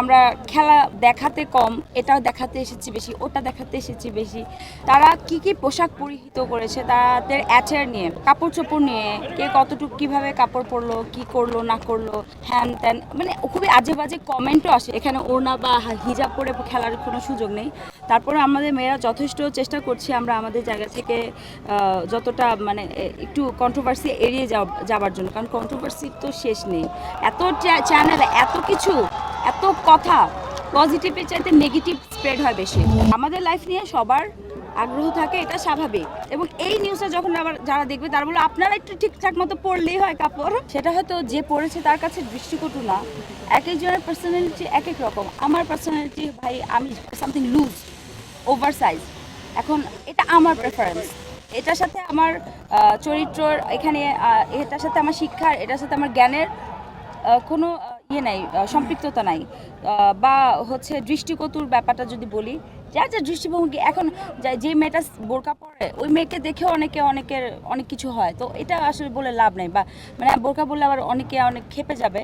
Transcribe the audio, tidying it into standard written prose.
আমরা খেলা দেখাতে কম, এটা দেখাতে এসেছি বেশি, ওটা দেখাতে এসেছি বেশি। তারা কি কি পোশাক পরিহিত করেছে, তাদের অ্যাটায়ার নিয়ে, কাপড় চোপড় নিয়ে, কে কতটুকু কিভাবে কাপড় পরলো, কি করলো না করলো, হ্যান ত্যান, মানে খুবই আজে বাজে কমেন্টও আসে। এখানে ওড়না বা হিজাব পরে খেলার কোনো সুযোগ নেই। তারপরে আমাদের মেয়েরা যথেষ্ট চেষ্টা করছি আমরা আমাদের জায়গা থেকে যতটা মানে একটু কন্ট্রোভার্সি এড়িয়ে যাওয়ার জন্য, কারণ কন্ট্রোভার্সির তো শেষ নেই। এত চ্যানেল, এত কিছু, এত কথা, পজিটিভের চাইতে নেগেটিভ স্প্রেড হয় বেশি। আমাদের লাইফ নিয়ে সবার আগ্রহ থাকে, এটা স্বাভাবিক। এবং এই নিউজটা যখন আবার যারা দেখবে তারা বলে আপনারা একটু ঠিকঠাক মতো পড়লেই হয় কাপড়। সেটা হয়তো যে পড়েছে তার কাছে দৃষ্টিকটু না, এক একজনের পার্সোনালিটি এক এক রকম। আমার পার্সোনালিটি ভাই, আমি সামথিং লুজ, ওভার সাইজ। এখন এটা আমার প্রেফারেন্স, এটার সাথে আমার চরিত্রর এখানে, এটার সাথে আমার শিক্ষার, এটার সাথে আমার জ্ঞানের কোনো ইয়ে নাই, সম্পৃক্ততা নাই। বা হচ্ছে দৃষ্টিকটুর ব্যাপারটা যদি বলি, যার যার দৃষ্টিভঙ্গি। এখন যে মেয়েটা বোরকা পরে, ওই মেয়েকে দেখেও অনেকের অনেক কিছু হয়, তো এটা আসলে বলে লাভ নেই। বা মানে বোরকা বললে আবার অনেকে অনেক ক্ষেপে যাবে।